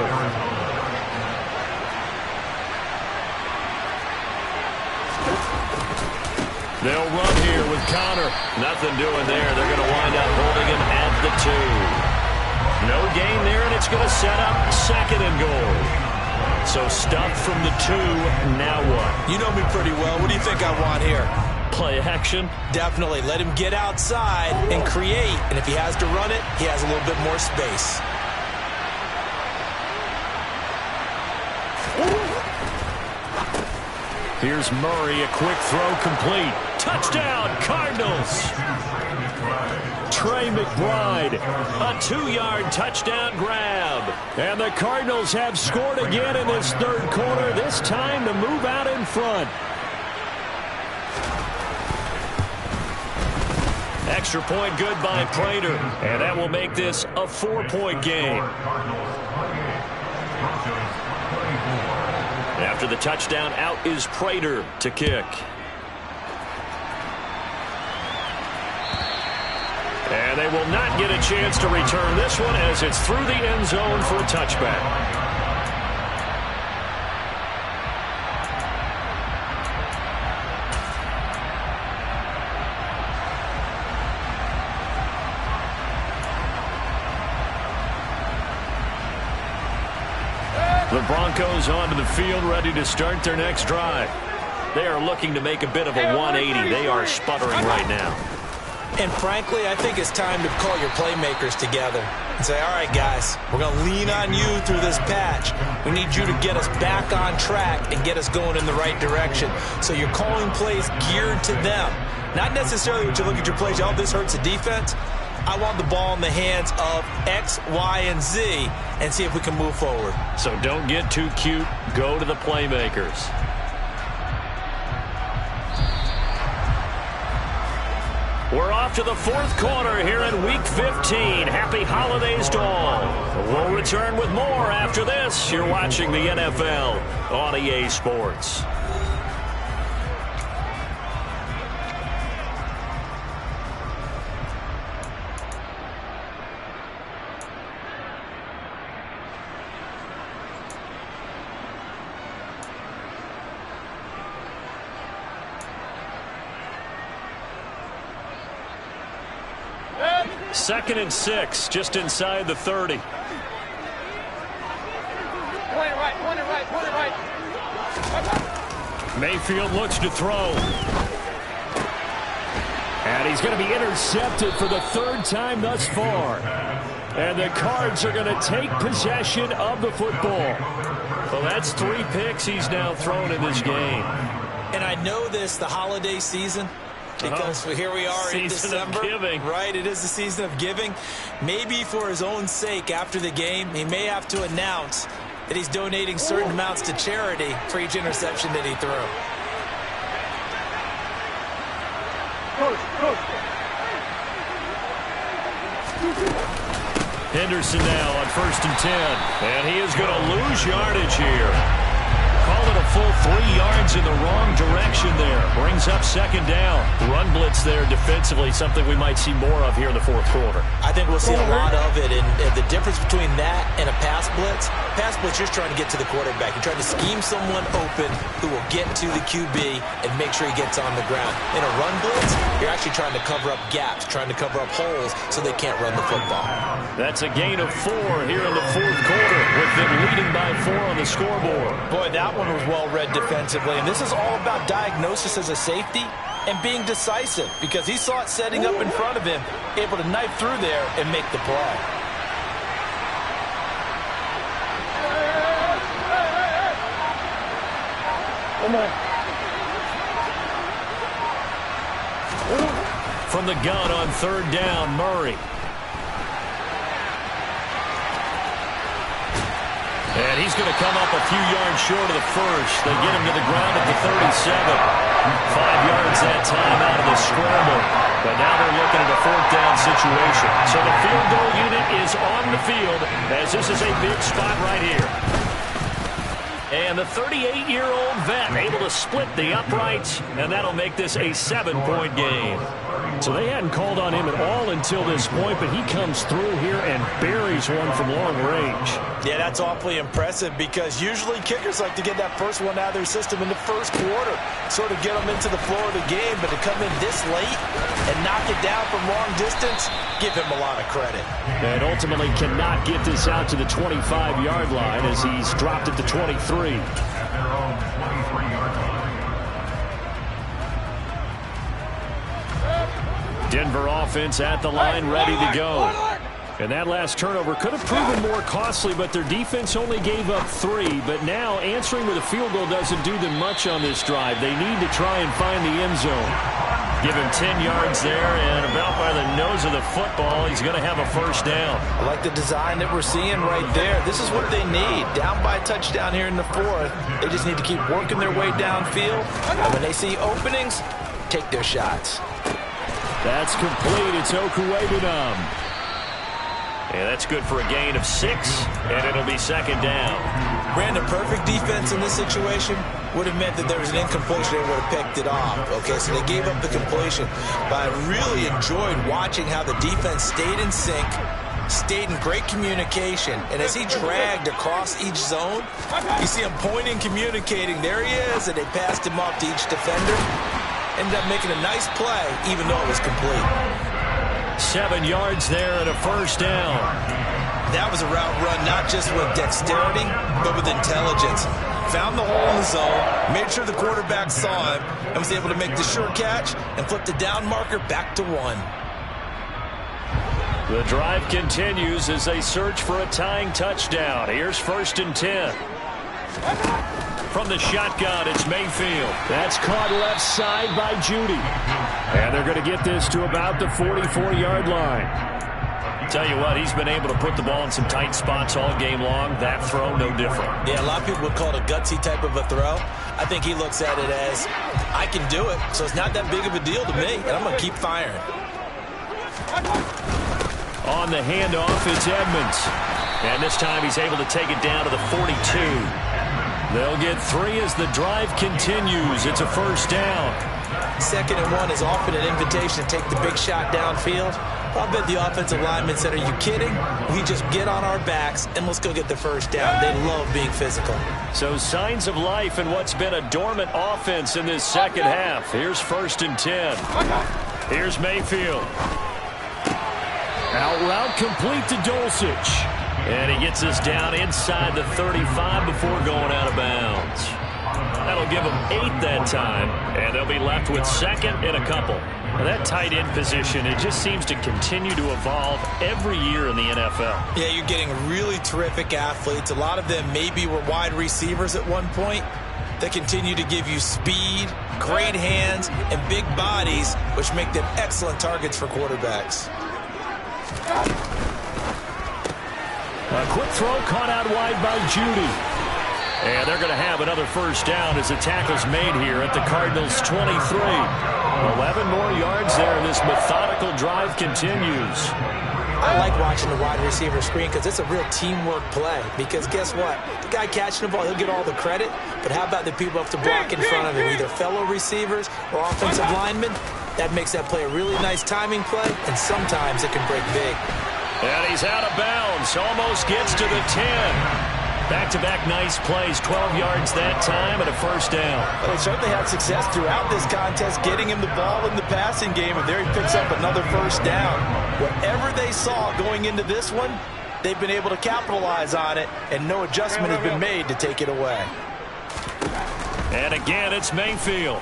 They'll run here with Connor. Nothing doing there. They're going to wind up holding him at the 2. No gain there, and it's going to set up 2nd and goal. So stuffed from the 2, now what? You know me pretty well. What do you think I want here? Play action? Definitely. Let him get outside and create. And if he has to run it, he has a little bit more space. Here's Murray, a quick throw complete. Touchdown, Cardinals! Trey McBride, a 2-yard touchdown grab. And the Cardinals have scored again in this 3rd quarter, this time to move out in front. Extra point good by Prater, and that will make this a 4-point game. After the touchdown, out is Prater to kick. And they will not get a chance to return this one as it's through the end zone for a touchback. The Broncos onto the field, ready to start their next drive. They are looking to make a bit of a 180. They are sputtering right now. And frankly, I think it's time to call your playmakers together and say, all right, guys, we're going to lean on you through this patch. We need you to get us back on track and get us going in the right direction. So you're calling plays geared to them. Not necessarily when you look at your plays, oh, this hurts the defense. I want the ball in the hands of X, Y, and Z and see if we can move forward. So don't get too cute. Go to the playmakers. We're off to the fourth quarter here in Week 15. Happy holidays to all. We'll return with more after this. You're watching the NFL on EA Sports. Second and 6, just inside the 30. Point it right. Mayfield looks to throw. And he's going to be intercepted for the third time thus far. And the Cards are going to take possession of the football. Well, that's 3 picks he's now thrown in this game. And I know this, the holiday season, because here we are in December. Of giving. Right, it is the season of giving. Maybe for his own sake after the game, he may have to announce that he's donating certain amounts to charity for each interception that he threw. Henderson now on 1st and 10. And he is going to lose yardage here. Call it a full 3 yards in the wrong direction there. Brings up second down. Run blitz there defensively, something we might see more of here in the fourth quarter. I think we'll see a lot of it. And the difference between that and a pass blitz, you're trying to get to the quarterback. You're trying to scheme someone open who will get to the QB and make sure he gets on the ground. In a run blitz, you're actually trying to cover up gaps, trying to cover up holes so they can't run the football. That's a gain of 4 here in the fourth quarter with them leading by 4 on the scoreboard. Boy, that one was well read defensively. And this is all about diagnosis as a safety and being decisive because he saw it setting up in front of him, able to knife through there and make the play. From the gun on 3rd down, Murray. And he's going to come up a few yards short of the first. They get him to the ground at the 37. 5 yards that time out of the scramble. But now they're looking at a 4th down situation. So the field goal unit is on the field as this is a big spot right here. And the 38-year-old vet able to split the uprights, and that'll make this a 7-point game. So they hadn't called on him at all until this point, but he comes through here and buries one from long range. Yeah, that's awfully impressive because usually kickers like to get that first one out of their system in the first quarter, sort of get them into the flow of the game, but to come in this late and knock it down from long distance, give him a lot of credit. And ultimately cannot get this out to the 25-yard line as he's dropped it to 23. Denver offense at the line, ready to go. And that last turnover could have proven more costly, but their defense only gave up 3. But now answering with a field goal doesn't do them much on this drive. They need to try and find the end zone. Give him 10 yards there, and about by the nose of the football, he's going to have a first down. I like the design that we're seeing right there. This is what they need. Down by a touchdown here in the 4th. They just need to keep working their way downfield. And when they see openings, take their shots. That's complete. It's Okuwebunam. And that's good for a gain of 6, and it'll be second down. Brandon, perfect defense in this situation would have meant that there was an incompletion. They would have picked it off. Okay, so they gave up the completion. But I really enjoyed watching how the defense stayed in sync, stayed in great communication. And as he dragged across each zone, you see him pointing, communicating. There he is, and they passed him off to each defender. Ended up making a nice play, even though it was complete. 7 yards there and a first down. That was a route run not just with dexterity, but with intelligence. Found the hole in the zone, made sure the quarterback saw him, and was able to make the sure catch and flip the down marker back to 1. The drive continues as they search for a tying touchdown. Here's 1st and 10. From the shotgun, it's Mayfield. That's caught left side by Judy. And they're going to get this to about the 44-yard line. Tell you what, he's been able to put the ball in some tight spots all game long. That throw, no different. Yeah, a lot of people would call it a gutsy type of a throw. I think he looks at it as, I can do it, so it's not that big of a deal to me, and I'm going to keep firing. On the handoff, it's Edmonds. And this time he's able to take it down to the 42. They'll get 3 as the drive continues. It's a first down. 2nd and 1 is often an invitation to take the big shot downfield. I bet the offensive lineman said, are you kidding? We just get on our backs and let's go get the first down. They love being physical. So signs of life in what's been a dormant offense in this second half. Here's 1st and 10. Here's Mayfield. Out route complete to Dulcich. And he gets us down inside the 35 before going out of bounds. That'll give them 8 that time, and they'll be left with 2nd and a couple. Now that tight end position, it just seems to continue to evolve every year in the NFL. Yeah, you're getting really terrific athletes. A lot of them maybe were wide receivers at one point. They continue to give you speed, great hands, and big bodies, which make them excellent targets for quarterbacks. A quick throw caught out wide by Judy. And they're going to have another first down as the tackle's made here at the Cardinals' 23. 11 more yards there, and this methodical drive continues. I like watching the wide receiver screen because it's a real teamwork play. Because guess what? The guy catching the ball, he'll get all the credit. But how about the people who have to block in front of him, either fellow receivers or offensive linemen? That makes that play a really nice timing play, and sometimes it can break big. And he's out of bounds. Almost gets to the 10. Back-to-back nice plays, 12 yards that time and a first down. Well, they certainly had success throughout this contest getting him the ball in the passing game, and there he picks up another first down. Whatever they saw going into this one, they've been able to capitalize on it, and no adjustment has been made to take it away. And again, it's Mayfield.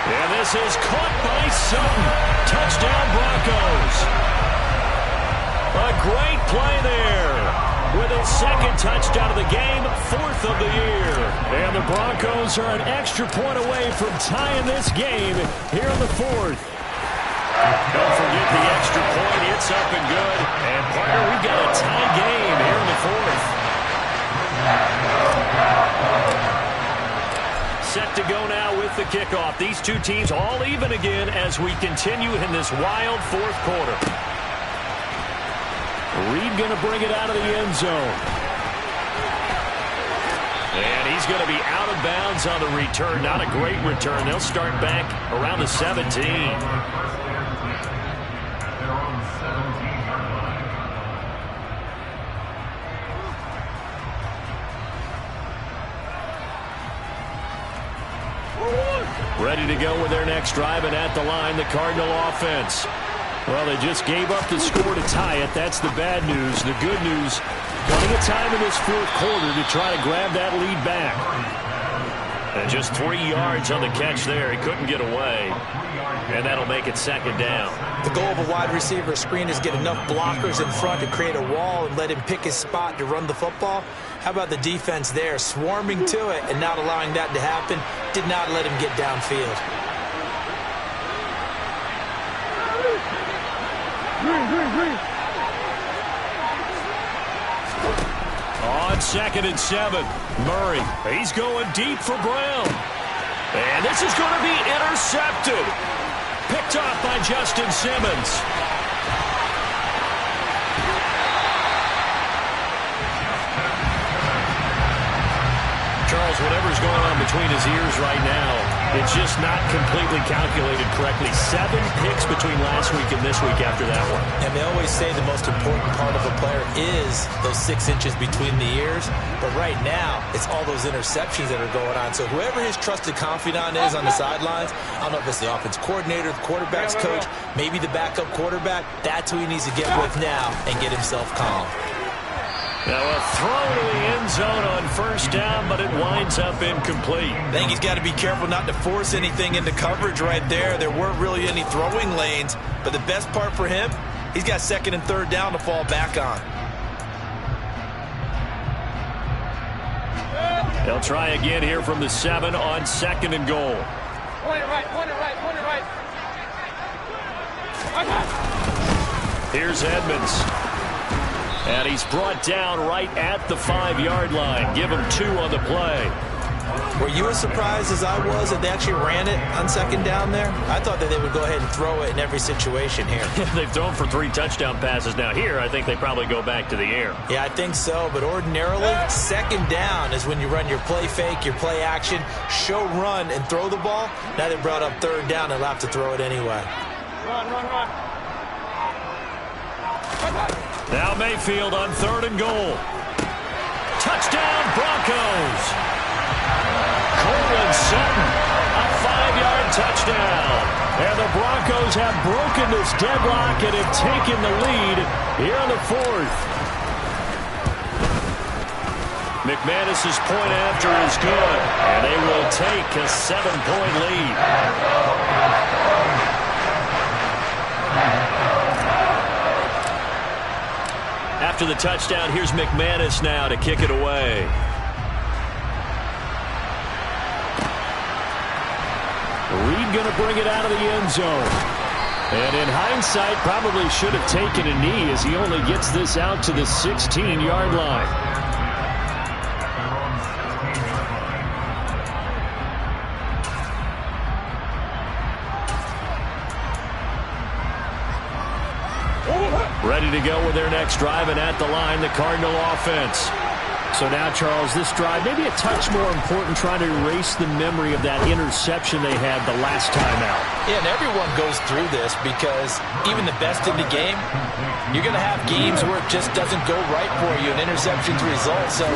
And this is caught by Sutton. Touchdown, Broncos. A great play there. With his 2nd touchdown of the game, 4th of the year. And the Broncos are an extra point away from tying this game here in the 4th. Don't forget the extra point. It's up and good. And, partner, we've got a tie game here in the 4th. Set to go now with the kickoff. These two teams all even again as we continue in this wild 4th quarter. Reed going to bring it out of the end zone. And he's going to be out of bounds on the return. Not a great return. They'll start back around the 17. Ready to go with their next drive, and at the line, the Cardinal offense. Well, they just gave up the score to tie it. That's the bad news. The good news, plenty of time in this 4th quarter to try to grab that lead back. And just 3 yards on the catch there. He couldn't get away. And that'll make it 2nd down. The goal of a wide receiver screen is get enough blockers in front to create a wall and let him pick his spot to run the football. How about the defense there, swarming to it and not allowing that to happen? Did not let him get downfield. On 2nd and 7, Murray. He's going deep for Brown. And this is going to be intercepted. Picked off by Justin Simmons. Charles, whatever's going on between his ears right now, it's just not completely calculated correctly. 7 picks between last week and this week after that one. And they always say the most important part of a player is those 6 inches between the ears. But right now, it's all those interceptions that are going on. So whoever his trusted confidant is on the sidelines, I don't know if it's the offense coordinator, the quarterback's coach, maybe the backup quarterback, that's who he needs to get with now and get himself calm. Now a throw to the end zone on 1st down, but it winds up incomplete. I think he's got to be careful not to force anything into coverage right there. There weren't really any throwing lanes, but the best part for him, he's got 2nd and 3rd down to fall back on. They'll try again here from the 7 on 2nd and goal. Point it right, point it right, point it right. Here's Edmonds. And he's brought down right at the 5-yard line. Give him 2 on the play. Were you as surprised as I was that they actually ran it on second down there? I thought that they would go ahead and throw it in every situation here. They've thrown for 3 touchdown passes now. Here, I think they probably go back to the air. Yeah, I think so. But ordinarily, second down is when you run your play fake, your play action, show run, and throw the ball. Now they brought up third down and they'll have to throw it anyway. Run, run, run. Now Mayfield on 3rd and goal. Touchdown, Broncos. Cortland Sutton, a 5-yard touchdown. And the Broncos have broken this deadlock and have taken the lead here in the 4th. McManus's point after is good, and they will take a 7-point lead. After the touchdown, here's McManus now to kick it away. Reed going to bring it out of the end zone. And in hindsight, probably should have taken a knee as he only gets this out to the 16-yard line. Ready to go with their next drive, and at the line, the Cardinal offense. So now, Charles, this drive, maybe a touch more important, trying to erase the memory of that interception they had the last time out. Yeah, and everyone goes through this because even the best in the game, you're going to have games where it just doesn't go right for you, and interceptions result. So,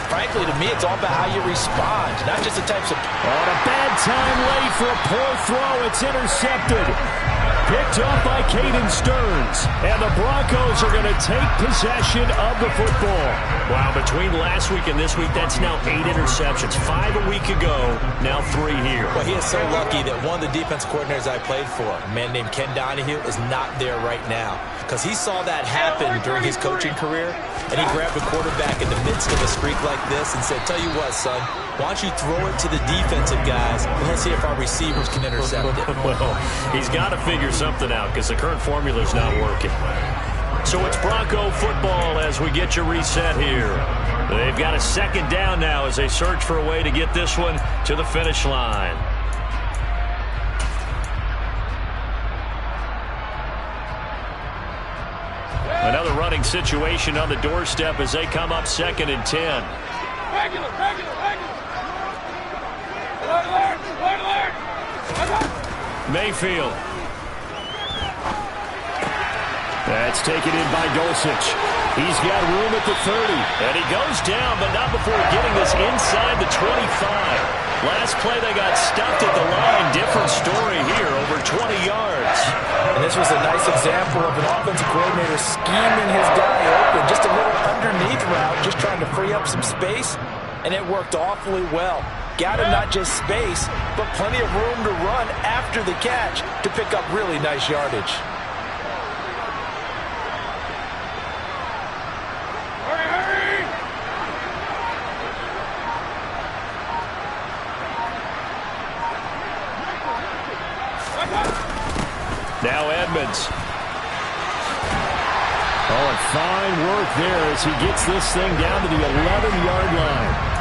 frankly, to me, it's all about how you respond, not just the types of... On a bad time late for a poor throw, it's intercepted. Picked up by Caden Stearns. And the Broncos are going to take possession of the football. Wow, between last week and this week, that's now 8 interceptions. 5 a week ago, now 3 here. Well, he is so lucky that one of the defense coordinators I played for, a man named Ken Donahue, is not there right now. Because he saw that happen during his coaching career, and he grabbed a quarterback in the midst of a streak like this and said, tell you what, son, why don't you throw it to the defensive guys, and let's see if our receivers can intercept it. Well, he's got to figure something out because the current formula is not working. So it's Bronco football as we get you reset here. They've got a 2nd down now as they search for a way to get this one to the finish line. Another running situation on the doorstep as they come up 2nd and 10. Regular. Mayfield. That's taken in by Dulcich. He's got room at the 30. And he goes down, but not before getting this inside the 25. Last play, they got stuffed at the line. Different story here, over 20 yards. And this was a nice example of an offensive coordinator scheming his guy open. Just a little underneath route, just trying to free up some space. And it worked awfully well. Got him not just space, but plenty of room to run after the catch to pick up really nice yardage. Hurry! Now Edmonds. Oh, and fine work there as he gets this thing down to the 11-yard line.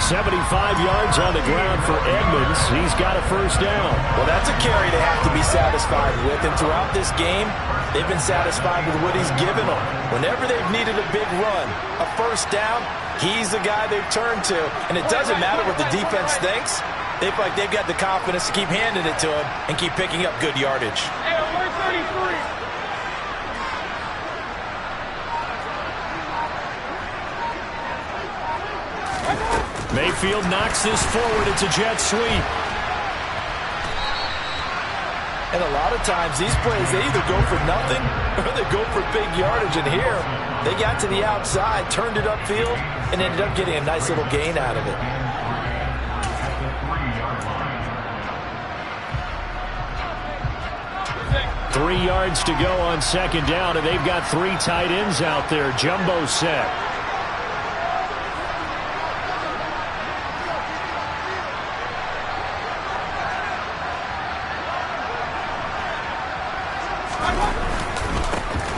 75 yards on the ground for Edmonds. He's got a 1st down. Well, that's a carry they have to be satisfied with. And throughout this game, they've been satisfied with what he's given them. Whenever they've needed a big run, a 1st down, he's the guy they've turned to. And it doesn't matter what the defense thinks. They feel like they've got the confidence to keep handing it to him and keep picking up good yardage. Hey, alert 33. Mayfield knocks this forward. It's a jet sweep. And a lot of times these plays, they either go for nothing or they go for big yardage. And here, they got to the outside, turned it upfield, and ended up getting a nice little gain out of it. Three yards to go on 2nd down, and they've got 3 tight ends out there. Jumbo set.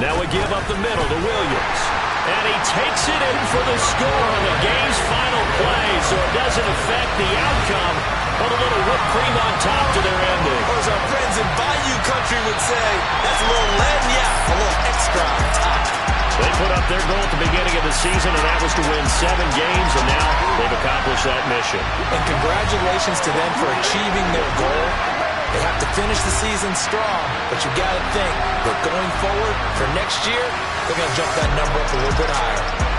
Now a give up the middle to Williams. And he takes it in for the score on the game's final play, so it doesn't affect the outcome, but a little whipped cream on top to their ending. Or as our friends in Bayou Country would say, that's a little lagniappe, a little extra on top. They put up their goal at the beginning of the season, and that was to win 7 games, and now they've accomplished that mission. And congratulations to them for achieving their goal. They have to finish the season strong, but you got to think that going forward for next year, they're going to jump that number up a little bit higher.